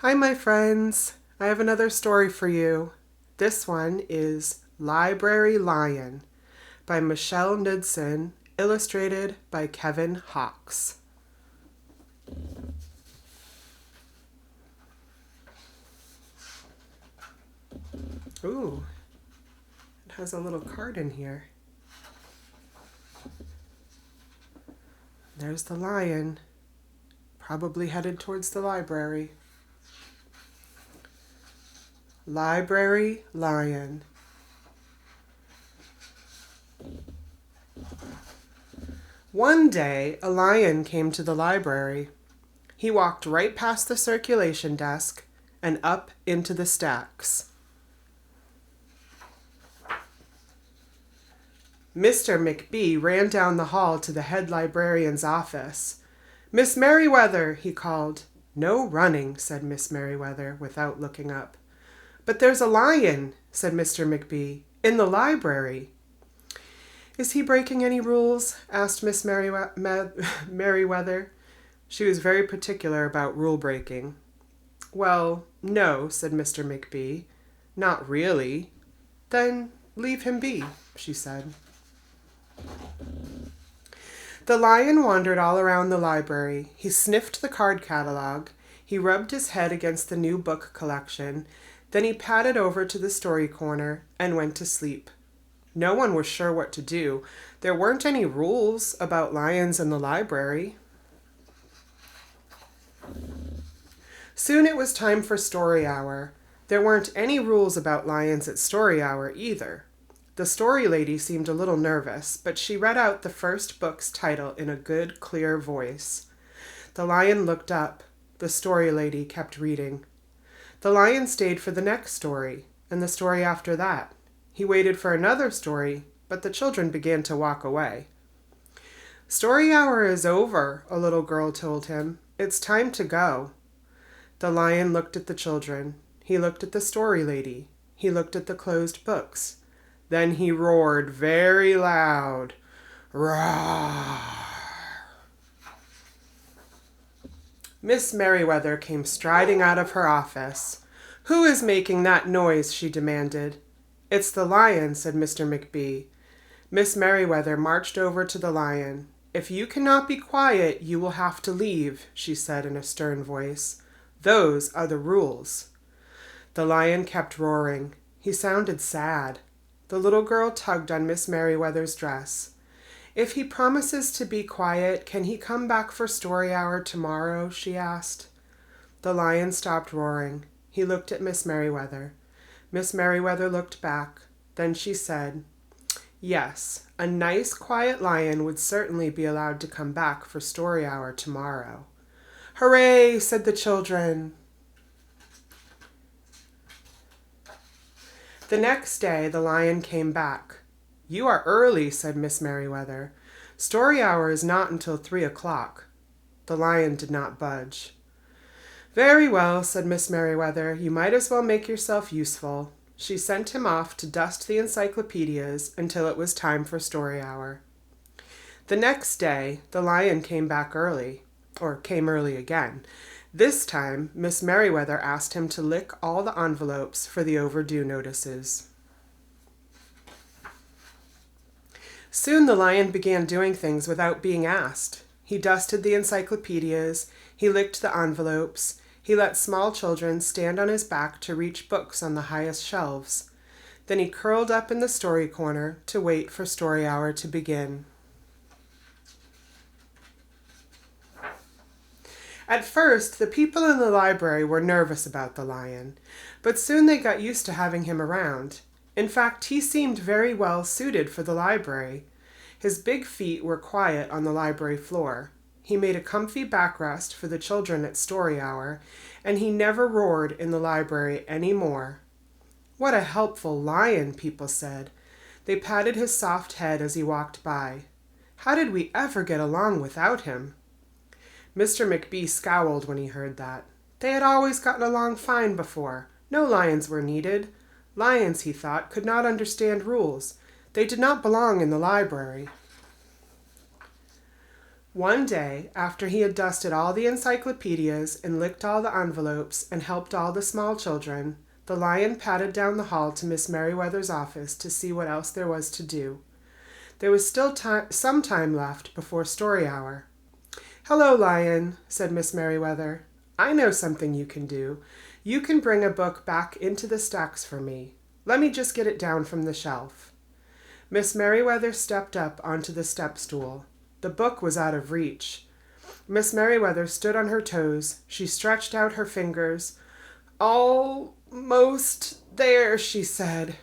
Hi, my friends. I have another story for you. This one is Library Lion by Michelle Knudsen, illustrated by Kevin Hawks. Ooh, it has a little card in here. There's the lion, probably headed towards the library. Library Lion. One day, a lion came to the library. He walked right past the circulation desk and up into the stacks. Mr. McBee ran down the hall to the head librarian's office. "Miss Merriweather," he called. "No running," said Miss Merriweather without looking up. "But there's a lion," said Mr. McBee, "in the library." "Is he breaking any rules?" asked Miss Merriweather. She was very particular about rule breaking. "Well, no," said Mr. McBee. "Not really." "Then leave him be," she said. The lion wandered all around the library. He sniffed the card catalog. He rubbed his head against the new book collection. Then he padded over to the story corner and went to sleep. No one was sure what to do. There weren't any rules about lions in the library. Soon it was time for story hour. There weren't any rules about lions at story hour either. The story lady seemed a little nervous, but she read out the first book's title in a good, clear voice. The lion looked up. The story lady kept reading. The lion stayed for the next story, and the story after that. He waited for another story, but the children began to walk away. "Story hour is over," a little girl told him. "It's time to go." The lion looked at the children. He looked at the story lady. He looked at the closed books. Then he roared very loud. "Roar!" Miss Merriweather came striding out of her office. "Who is making that noise?" she demanded. "It's the lion," said Mr. McBee. Miss Merriweather marched over to the lion. "If you cannot be quiet, you will have to leave," she said in a stern voice. "Those are the rules." The lion kept roaring. He sounded sad. The little girl tugged on Miss Merriweather's dress. "If he promises to be quiet, can he come back for story hour tomorrow?" she asked. The lion stopped roaring. He looked at Miss Merriweather. Miss Merriweather looked back. Then she said, "Yes, a nice, quiet lion would certainly be allowed to come back for story hour tomorrow." "Hooray!" said the children. The next day, the lion came back. "You are early," said Miss Merriweather. "Story hour is not until 3 o'clock." The lion did not budge. "Very well," said Miss Merriweather. "You might as well make yourself useful." She sent him off to dust the encyclopedias until it was time for story hour. The next day, the lion came back early, or came early again. This time, Miss Merriweather asked him to lick all the envelopes for the overdue notices. Soon the lion began doing things without being asked. He dusted the encyclopedias, he licked the envelopes, he let small children stand on his back to reach books on the highest shelves. Then he curled up in the story corner to wait for story hour to begin. At first, the people in the library were nervous about the lion, but soon they got used to having him around. In fact, he seemed very well suited for the library. His big feet were quiet on the library floor. He made a comfy backrest for the children at story hour, and he never roared in the library any more. "What a helpful lion," people said. They patted his soft head as he walked by. "How did we ever get along without him?" Mr. McBee scowled when he heard that. They had always gotten along fine before. No lions were needed. Lions, he thought, could not understand rules. They did not belong in the library. One day, after he had dusted all the encyclopedias and licked all the envelopes and helped all the small children, the lion padded down the hall to Miss Merriweather's office to see what else there was to do. There was still some time left before story hour. "Hello, Lion," said Miss Merriweather. "I know something you can do. You can bring a book back into the stacks for me. Let me just get it down from the shelf." Miss Merriweather stepped up onto the step stool. The book was out of reach. Miss Merriweather stood on her toes. She stretched out her fingers. "Almost there," she said.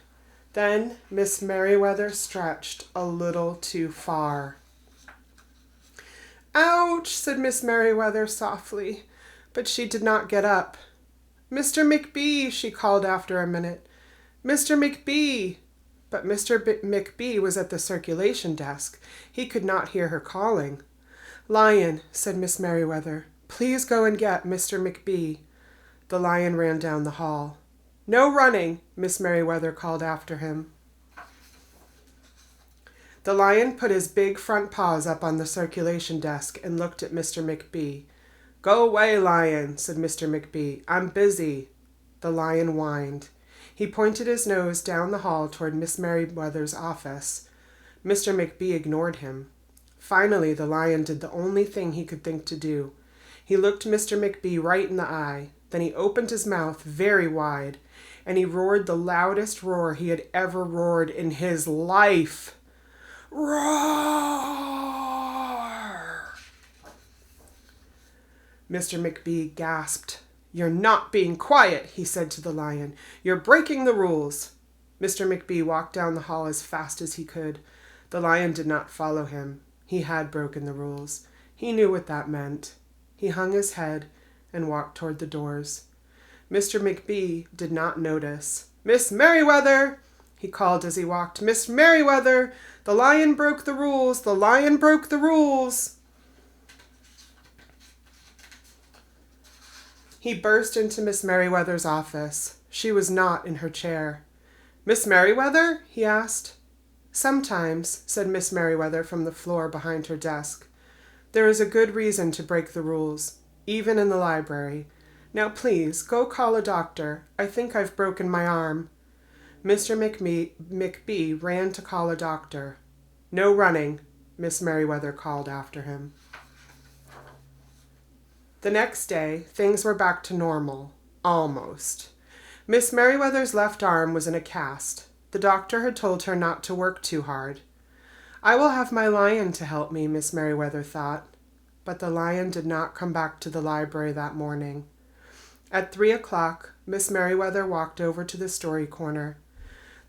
Then Miss Merriweather stretched a little too far. "Ouch," said Miss Merriweather softly, but she did not get up. "Mr. McBee," she called after a minute. "Mr. McBee." But Mr. McBee was at the circulation desk. He could not hear her calling. "Lion," said Miss Merriweather, "please go and get Mr. McBee." The lion ran down the hall. "No running," Miss Merriweather called after him. The lion put his big front paws up on the circulation desk and looked at Mr. McBee. "Go away, Lion," said Mr. McBee. "I'm busy." The lion whined. He pointed his nose down the hall toward Miss Merriweather's office. Mr. McBee ignored him. Finally, the lion did the only thing he could think to do. He looked Mr. McBee right in the eye. Then he opened his mouth very wide, and he roared the loudest roar he had ever roared in his life. "Roar!" Mr. McBee gasped. "You're not being quiet," he said to the lion. "You're breaking the rules." Mr. McBee walked down the hall as fast as he could. The lion did not follow him. He had broken the rules. He knew what that meant. He hung his head and walked toward the doors. Mr. McBee did not notice. "Miss Merriweather!" he called as he walked. "Miss Merriweather! The lion broke the rules! The lion broke the rules!" He burst into Miss Merriweather's office. She was not in her chair. "Miss Merriweather?" he asked. "Sometimes," said Miss Merriweather from the floor behind her desk. "There is a good reason to break the rules, even in the library. Now please, go call a doctor. I think I've broken my arm." Mr. McBee ran to call a doctor. "No running," Miss Merriweather called after him. The next day, things were back to normal. Almost. Miss Merriweather's left arm was in a cast. The doctor had told her not to work too hard. "I will have my lion to help me," Miss Merriweather thought. But the lion did not come back to the library that morning. At 3 o'clock, Miss Merriweather walked over to the story corner.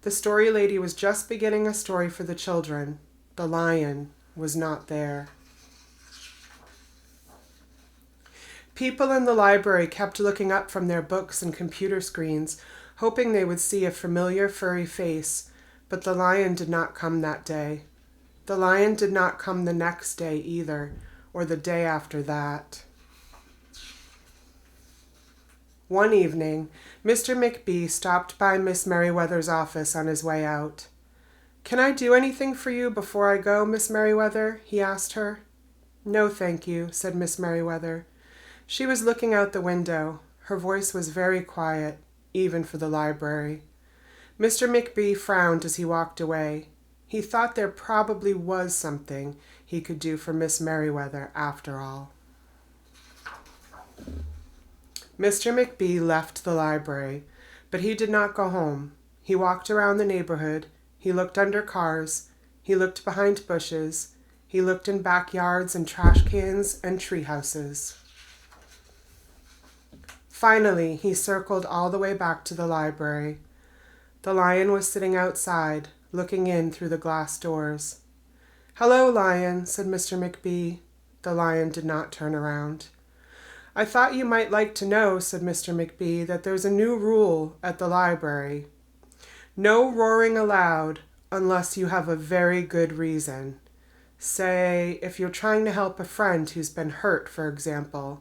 The story lady was just beginning a story for the children. The lion was not there. People in the library kept looking up from their books and computer screens, hoping they would see a familiar furry face, but the lion did not come that day. The lion did not come the next day either, or the day after that. One evening, Mr. McBee stopped by Miss Merriweather's office on his way out. "Can I do anything for you before I go, Miss Merriweather?" he asked her. "No, thank you," said Miss Merriweather. She was looking out the window. Her voice was very quiet, even for the library. Mr. McBee frowned as he walked away. He thought there probably was something he could do for Miss Merriweather after all. Mr. McBee left the library, but he did not go home. He walked around the neighborhood. He looked under cars. He looked behind bushes. He looked in backyards and trash cans and tree houses. Finally, he circled all the way back to the library. The lion was sitting outside, looking in through the glass doors. "Hello, Lion," said Mr. McBee. The lion did not turn around. "I thought you might like to know," said Mr. McBee, "that there's a new rule at the library. No roaring aloud unless you have a very good reason. Say, if you're trying to help a friend who's been hurt, for example."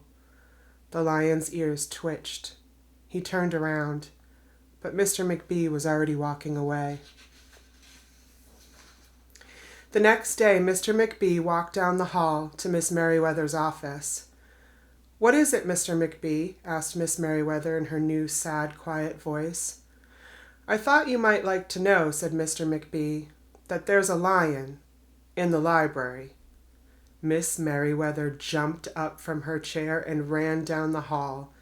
The lion's ears twitched. He turned around, but Mr. McBee was already walking away. The next day, Mr. McB walked down the hall to Miss Merriweather's office. "What is it, Mr. McB?" asked Miss Merriweather in her new, sad, quiet voice. "I thought you might like to know," said Mr. McB, "that there's a lion in the library." Miss Merriweather jumped up from her chair and ran down the hall.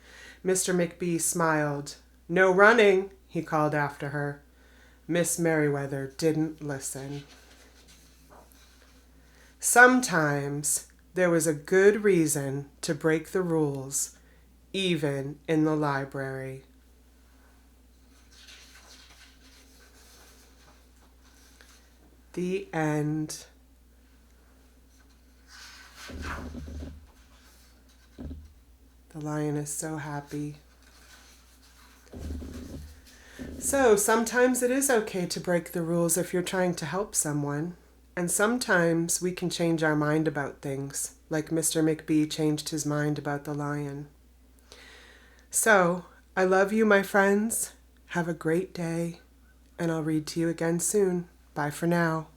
Mr. McB smiled. "No running," he called after her. Miss Merriweather didn't listen. Sometimes there was a good reason to break the rules, even in the library. The end. The lion is so happy. So sometimes it is okay to break the rules if you're trying to help someone. And sometimes we can change our mind about things, like Mr. McB changed his mind about the lion. So, I love you, my friends. Have a great day, and I'll read to you again soon. Bye for now.